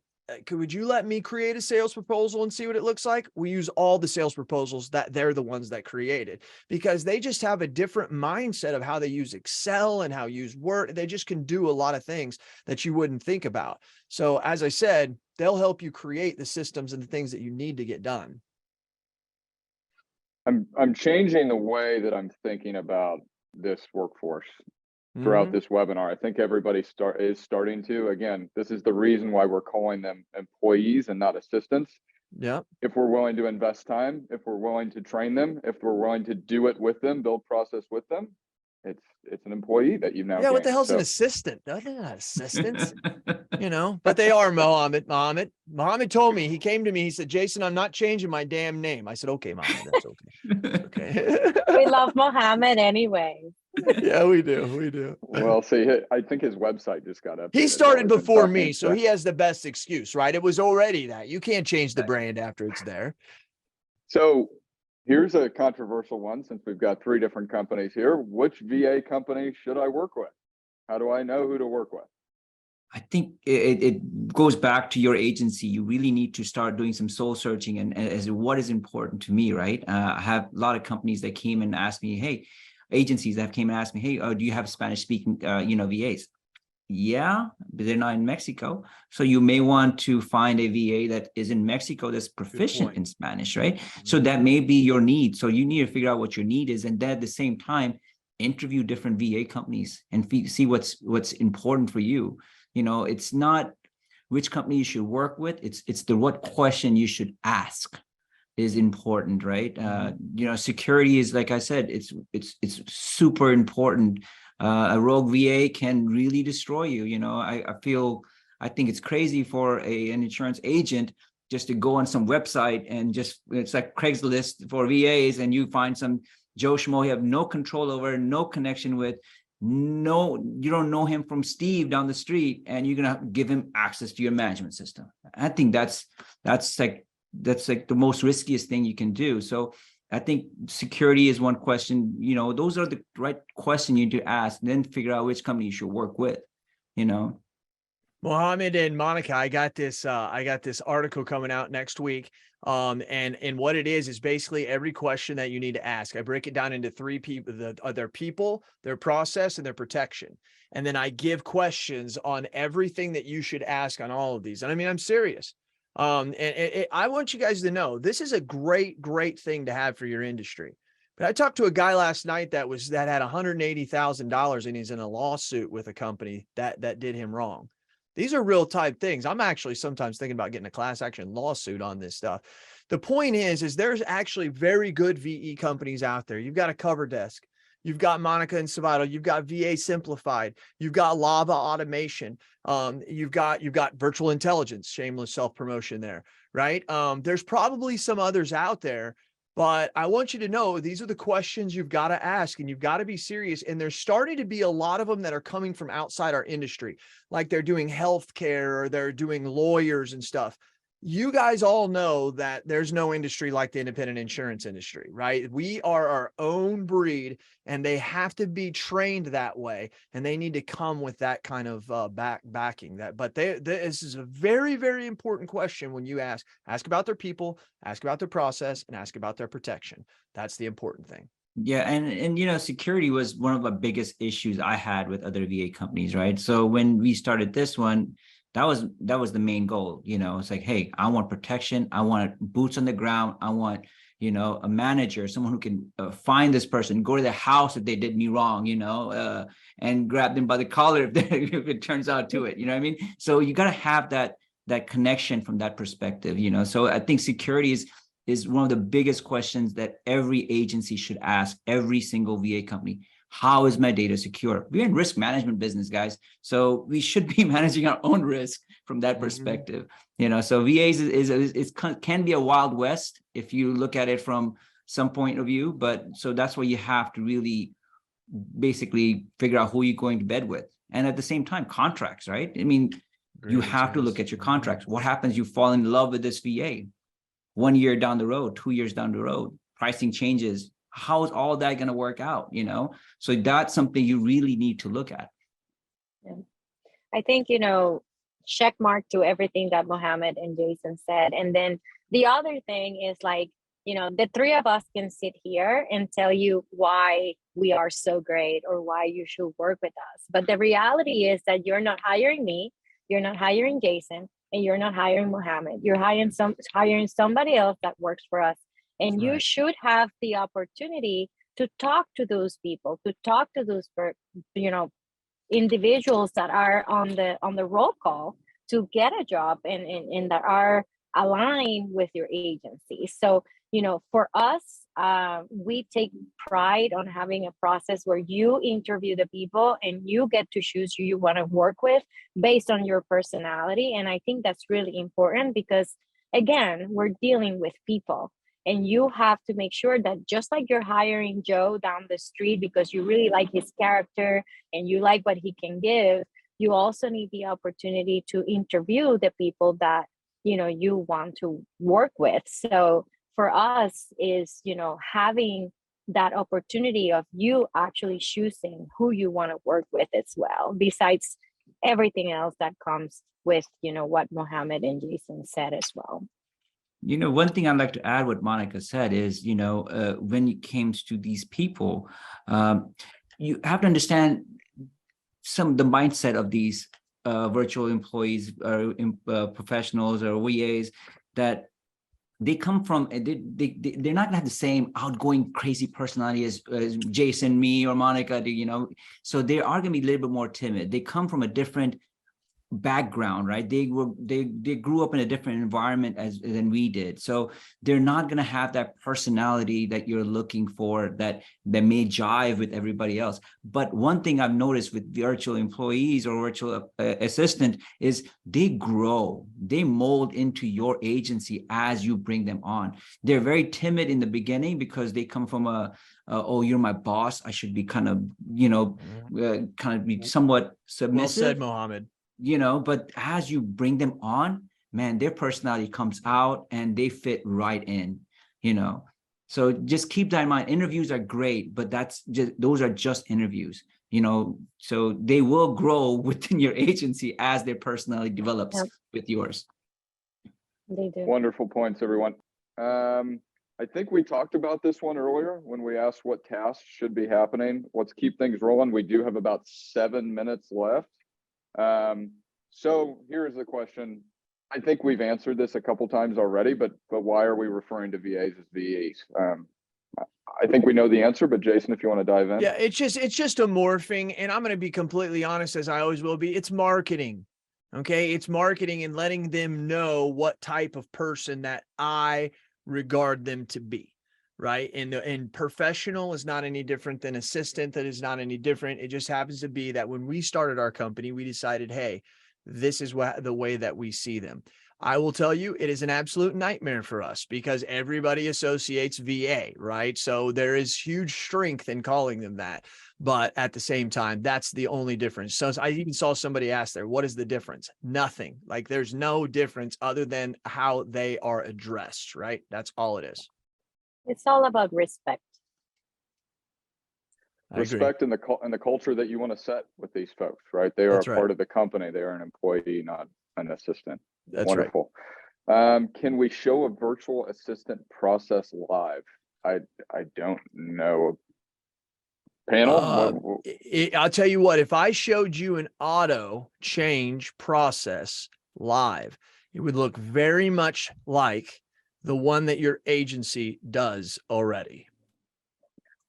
would you let me create a sales proposal and see what it looks like? We use all the sales proposals that they're the ones that created because they just have a different mindset of how they use Excel and how use Word. They just can do a lot of things that you wouldn't think about. So as I said, they'll help you create the systems and the things that you need to get done. I'm changing the way that I'm thinking about this workforce throughout this webinar. I think everybody is starting to. Again, this is the reason why we're calling them employees and not assistants. Yeah. If we're willing to invest time, if we're willing to train them, if we're willing to do it with them, build process with them, it's an employee that you've now Yeah, what the gained. hell's an assistant? No, they're not assistants, you know, but they are. Mohammed told me, he came to me, he said, Jason, I'm not changing my damn name. I said, okay, Mohammed, that's okay. Okay. We love Mohammed anyway. Yeah, we do. Well, see, I think his website just got updated. He started while we've been before talking, me, so he has the best excuse, right? It was already that. You can't change the brand after it's there. So here's a controversial one, since we've got 3 different companies here. Which VA company should I work with? How do I know who to work with? I think it goes back to your agency. You really need to start doing some soul searching and as what is important to me, right? I have a lot of companies that came and asked me, hey, agencies that came and asked me, hey, do you have Spanish speaking, VAs? Yeah, but they're not in Mexico. So you may want to find a VA that is in Mexico that's proficient in Spanish, right? So that may be your need. So you need to figure out what your need is. And then at the same time, interview different VA companies and see what's important for you. You know, it's not which company you should work with. It's the what question you should ask is important, right? You know, security is, like I said, it's super important. A rogue VA can really destroy you. You know, I think it's crazy for an insurance agent just to go on some website and it's like Craigslist for VAs, and you find some Joe Schmo you have no control over, no connection with. No, you don't know him from Steve down the street, and you're gonna give him access to your management system. I think that's like the most riskiest thing you can do. So I think security is one question. You know, those are the right question you need to ask, then figure out which company you should work with, you know. Mohammed and Monica, I got this article coming out next week. And what it is basically every question that you need to ask. I break it down into 3 people, their people, their process, and their protection. And then I give questions on everything that you should ask on all of these. And I mean, I'm serious. I want you guys to know, this is a great thing to have for your industry. But I talked to a guy last night that had $180,000 and he's in a lawsuit with a company that did him wrong. These are real type things. I'm actually sometimes thinking about getting a class action lawsuit on this stuff. The point is there's actually very good VE companies out there. You've got a Cover Desk. You've got Monica and Savato. You've got VA Simplified. You've got Lava Automation. You've got Virtual Intelligence, shameless self-promotion there, right? There's probably some others out there, but I want you to know these are the questions you've got to ask, and you've got to be serious. And there's starting to be a lot of them that are coming from outside our industry, like they're doing healthcare or they're doing lawyers and stuff. You guys all know that there's no industry like the independent insurance industry, right? We are our own breed, and they have to be trained that way, and they need to come with that kind of backing. But this is a very, very important question when you ask about their people, ask about their process, and ask about their protection. That's the important thing. Yeah, and you know, security was one of the biggest issues I had with other VA companies, right? So when we started this one, that was the main goal. You know, it's like, hey, I want protection, I want boots on the ground, I want, you know, a manager, someone who can find this person, go to their house if they did me wrong, you know, and grab them by the collar if it turns out to it. You know what I mean? So you got to have that connection from that perspective. You know, so I think security is one of the biggest questions that every agency should ask every single VA company. How is my data secure? We're in risk management business, guys. So we should be managing our own risk from that perspective. You know, so VAs can be a wild west if you look at it from some point of view, but so that's why you have to really basically figure out who you're going to bed with. And at the same time, contracts, right? I mean, you have to look at your contracts. What happens? You fall in love with this VA. 1 year down the road, 2 years down the road, pricing changes. How is all that going to work out? You know, so that's something you really need to look at. Yeah. I think, you know, check mark to everything that Mohammed and Jason said. And then the other thing is like, you know, the three of us can sit here and tell you why we are so great or why you should work with us. But the reality is that you're not hiring me, you're not hiring Jason, and you're not hiring Mohammed. You're hiring somebody else that works for us. And you should have the opportunity to talk to those people, to talk to those, you know, individuals that are on the roll call to get a job and that are aligned with your agency. So, you know, for us, we take pride on having a process where you interview the people and you get to choose who you want to work with based on your personality. And I think that's really important because, again, we're dealing with people. And you have to make sure that just like you're hiring Joe down the street because you really like his character and you like what he can give, you also need the opportunity to interview the people that, you know, you want to work with. So for us is, you know, having that opportunity of you actually choosing who you want to work with as well, besides everything else that comes with, you know, what Mohammed and Jason said as well. You know, one thing I'd like to add what Monica said is, you know, when it comes to these people, you have to understand the mindset of these virtual employees or professionals or VAs, that they come from, they're not gonna have the same outgoing crazy personality as Jason, me, or Monica do, you know, so they are gonna be a little bit more timid. They come from a different background, right? They grew up in a different environment than we did, so they're not going to have that personality that you're looking for that may jive with everybody else. But one thing I've noticed with virtual employees or virtual assistant is they grow, they mold into your agency as you bring them on. They're very timid in the beginning because they come from oh, you're my boss, I should be kind of, you know, kind of be somewhat submissive. Well said, Mohammed. You know, but as you bring them on, man, their personality comes out and they fit right in, you know. So just keep that in mind. Interviews are great, but those are just interviews, you know, so they will grow within your agency as their personality develops with yours. They do. Wonderful points, everyone. I think we talked about this one earlier when we asked what tasks should be happening. Let's keep things rolling. We do have about 7 minutes left. So here's the question. I think we've answered this a couple times already, but why are we referring to VAs as VEs? I think we know the answer, but Jason, if you want to dive in. Yeah, it's just a morphing, and I'm going to be completely honest, as I always will be. It's marketing. Okay. It's marketing and letting them know what type of person that I regard them to be. Right. And professional is not any different than assistant. That is not any different. It just happens to be that when we started our company, we decided, hey, this is the way that we see them. I will tell you, it is an absolute nightmare for us because everybody associates VA, right? So there is huge strength in calling them that. But at the same time, that's the only difference. So I even saw somebody ask there, what is the difference? Nothing. Like there's no difference other than how they are addressed, right? That's all it is. It's all about respect. Respect in the culture that you want to set with these folks, right? They are part of the company. They are an employee, not an assistant. That's wonderful. Right. Can we show a virtual assistant process live? I don't know panel? I'll tell you what, if I showed you an auto change process live, it would look very much like the one that your agency does already.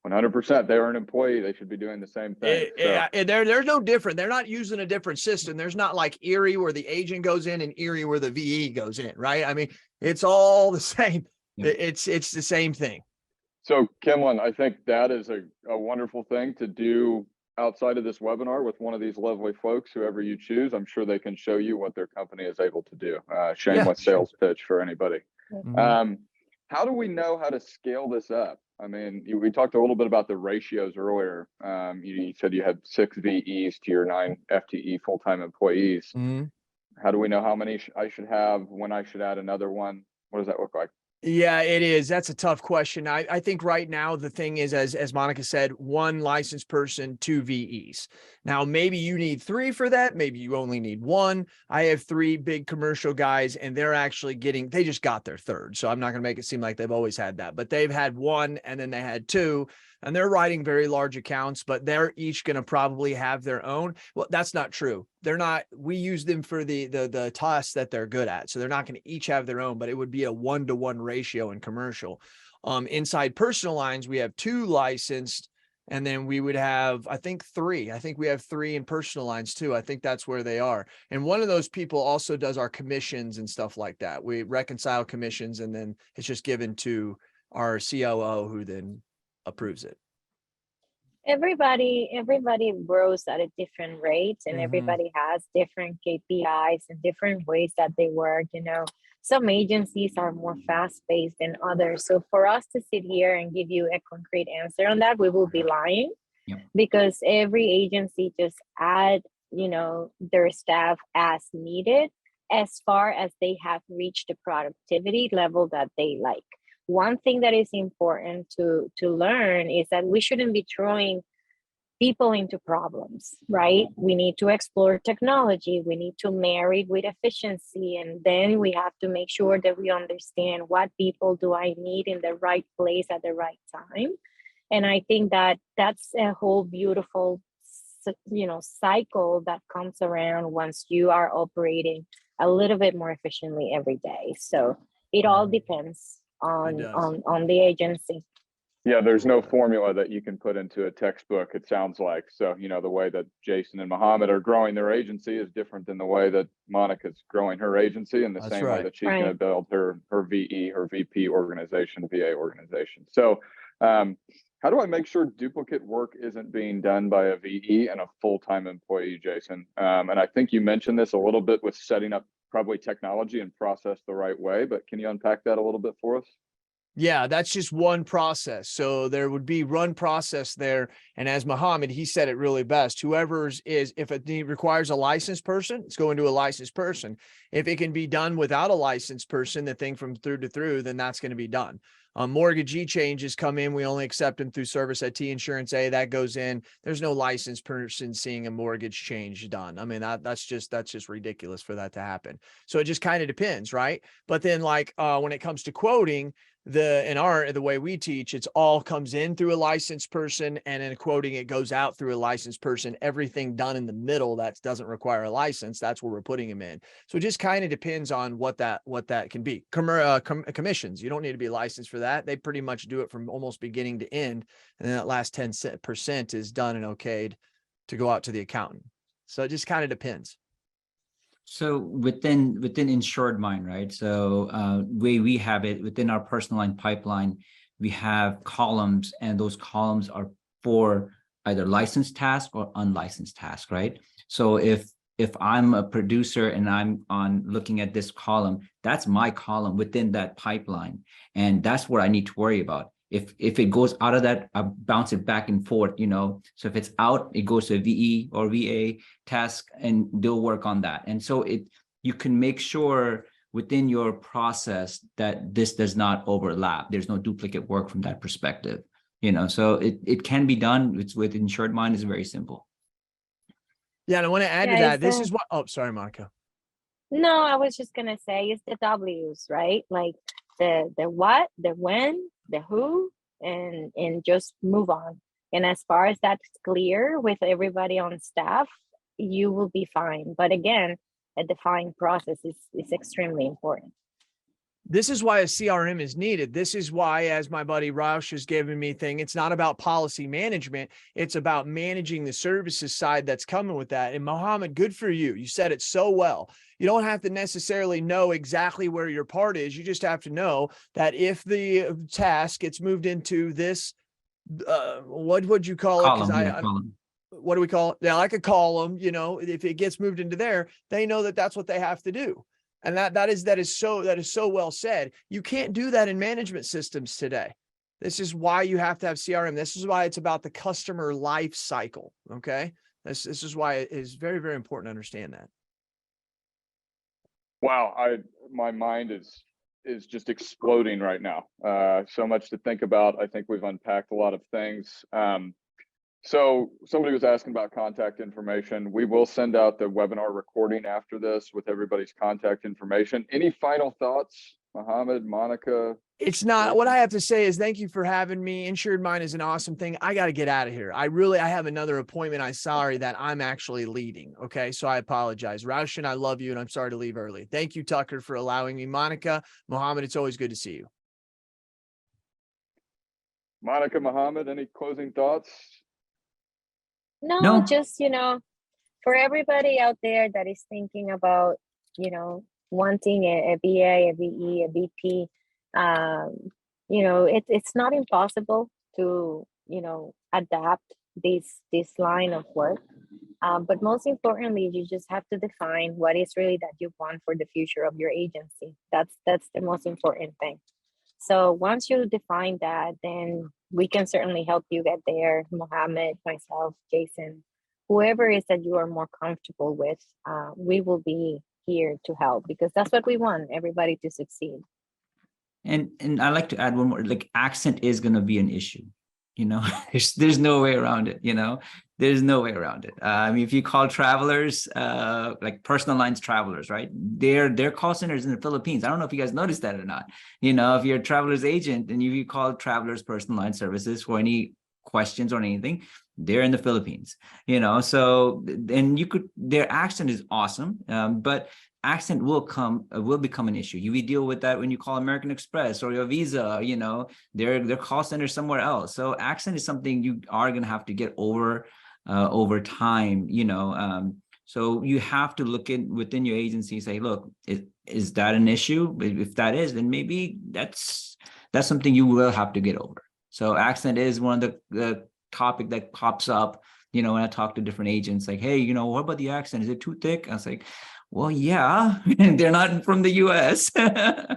100%. They are an employee. They should be doing the same thing. There's no different. They're not using a different system. There's not like Erie where the agent goes in and Erie where the VE goes in, right? I mean, it's all the same. Yeah. It's the same thing. So Kimlin, I think that is a wonderful thing to do outside of this webinar with one of these lovely folks, whoever you choose. I'm sure they can show you what their company is able to do. Shameless sales pitch for anybody. Mhm. How do we know how to scale this up? I mean, we talked a little bit about the ratios earlier. You said you had 6 VEs to your 9 FTE full-time employees. Mhm. How do we know how many I should have, when I should add another one? What does that look like? Yeah, it is. That's a tough question. I think right now the thing is, as Monica said, 1 licensed person, 2 VEs. Now, maybe you need 3 for that. Maybe you only need 1. I have 3 big commercial guys, and they're actually they just got their 3rd. So I'm not going to make it seem like they've always had that, but they've had 1 and then they had 2, and they're writing very large accounts, but they're each going to probably have their own. Well, that's not true. They're not, we use them for the tasks that they're good at. So they're not going to each have their own, but it would be a 1-to-1 ratio in commercial. Inside personal lines, we have 2 licensed, and then we would have, I think 3. I think we have 3 in personal lines too. I think that's where they are. And one of those people also does our commissions and stuff like that. We reconcile commissions, and then it's just given to our COO, who then approves it. Everybody grows at a different rate, and Mhm. everybody has different KPIs and different ways that they work. Some agencies are more fast-paced than others. So for us to sit here and give you a concrete answer on that, we will be lying. Yep. Because every agency just add, their staff as needed, as far as they have reached the productivity level that they like. One thing that is important to learn is that we shouldn't be throwing people into problems, right? We need to explore technology. We need to marry it with efficiency. And then we have to make sure that we understand what people do I need in the right place at the right time. And I think that that's a whole beautiful, cycle that comes around once you are operating a little bit more efficiently every day. So it all depends on the agency. Yeah, there's no formula that you can put into a textbook, it sounds like. So, the way that Jason and Mohammed are growing their agency is different than the way that Monica's growing her agency, and the same way that she's going to build her VE, her VP organization, VA organization. So how do I make sure duplicate work isn't being done by a VE and a full-time employee, Jason? And I think you mentioned this a little bit with setting up probably technology and process the right way, but can you unpack that a little bit for us? Yeah, that's just one process. So there would be run process there. And as Mohammed, he said it really best. Whoever's if it requires a licensed person, it's going to a licensed person. If it can be done without a licensed person, the thing from through to through, then that's going to be done. Mortgagee changes come in. We only accept them through service at T Insurance A. That goes in. There's no licensed person seeing a mortgage change done. I mean, that's just ridiculous for that to happen. So it just kind of depends, right? But then when it comes to quoting, the way we teach, it's all comes in through a licensed person, and in quoting, it goes out through a licensed person. Everything done in the middle that doesn't require a license, that's where we're putting them in. So it just kind of depends on what that can be. Commissions, you don't need to be licensed for that. They pretty much do it from almost beginning to end, and then that last 10% is done and okayed to go out to the accountant. So it just kind of depends. So within Insured Mind, right? So way we have it within our personal line pipeline, we have columns, and those columns are for either licensed task or unlicensed task, right? So if I'm a producer and I'm on looking at this column, that's my column within that pipeline, and that's what I need to worry about. If it goes out of that, I bounce it back and forth, So if it's out, it goes to a VE or VA task, and they'll work on that. And so you can make sure within your process that this does not overlap. There's no duplicate work from that perspective, So it can be done. It's with Insured Mind is very simple. Yeah, and I want to add to that. This is what. Oh, sorry, Monica. No, I was just gonna say it's the W's, right? Like the what, the when, the who, and just move on. And as far as that's clear with everybody on staff, you will be fine. But again, a defined process is extremely important. This is why a CRM is needed. This is why, as my buddy Roush has given me thing, it's not about policy management. It's about managing the services side that's coming with that. And Mohammed, good for you. You said it so well. You don't have to necessarily know exactly where your part is. You just have to know that if the task gets moved into this, what would you call it? Because Column. What do we call it? Yeah, like a column, you know, if it gets moved into there, they know that that's what they have to do. And that is so well said. You can't do that in management systems today. This is why you have to have CRM. This is why it's about the customer life cycle. Okay. This is why it is very, very important to understand that. Wow. My mind is just exploding right now. So much to think about. I think we've unpacked a lot of things. So somebody was asking about contact information. We will send out the webinar recording after this with everybody's contact information. Any final thoughts, Mohammed, Monica? It's not, what I have to say is thank you for having me. Insured Mind is an awesome thing. I got to get out of here. I have another appointment. I'm sorry that I'm actually leading. Okay. So I apologize. Raushin, I love you and I'm sorry to leave early. Thank you, Tucker, for allowing me. Monica, Mohammed, it's always good to see you. Monica, Mohammed, any closing thoughts? No, just, for everybody out there that is thinking about, wanting a BA, a VE, a VP, it's not impossible to, adapt this line of work. But most importantly, you just have to define what is really that you want for the future of your agency. That's the most important thing. So once you define that, then we can certainly help you get there. Mohammed, myself, Jason, whoever is that you are more comfortable with, we will be here to help because that's what we want, everybody to succeed. And I like to add one more, like accent is going to be an issue. There's no way around it. There's no way around it. I mean, if you call travelers, like personal lines travelers, right? Their call centers in the Philippines. I don't know if you guys noticed that or not. If you're a traveler's agent and you call travelers personal line services for any questions or anything, they're in the Philippines. So and their accent is awesome, but accent will become an issue. You deal with that when you call American Express or your Visa, their call center somewhere else. So accent is something you are going to have to get over time, so you have to look within your agency, say, look, is that an issue? If that is, then maybe that's something you will have to get over. So accent is one of the topic that pops up, when I talk to different agents, like, hey, what about the accent? Is it too thick? I was like, well, yeah, they're not from the US, so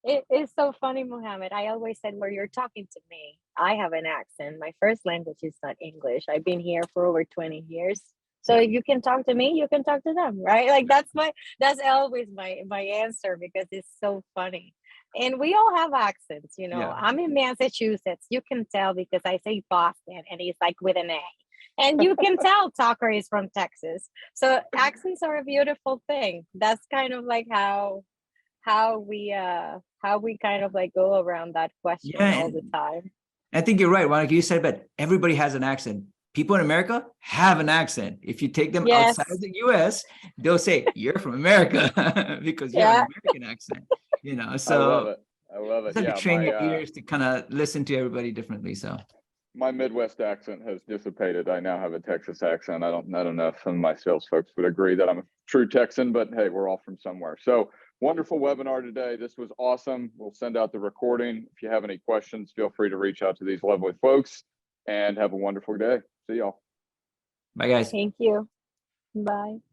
it's so funny, Mohammed. I always said, where you're talking to me, I have an accent. My first language is not English. I've been here for over 20 years. So if you can talk to me, you can talk to them, right? Like that's always my answer because it's so funny. And we all have accents, Yeah. I'm in Massachusetts. You can tell because I say Boston and it's like with an A. And you can tell Tucker is from Texas. So accents are a beautiful thing. That's kind of like how we kind of like go around that question all the time. I think you're right, Monica. You said, but everybody has an accent. People in America have an accent. If you take them outside of the US, they'll say, you're from America because you have an American accent, so I love it. You have to train your ears to kind of listen to everybody differently. So my Midwest accent has dissipated. I now have a Texas accent. I don't know if some of my sales folks would agree that I'm a true Texan, but hey, we're all from somewhere. So wonderful webinar today. This was awesome. We'll send out the recording. If you have any questions, feel free to reach out to these lovely folks and have a wonderful day. See y'all. bye, guys. Thank you. Bye.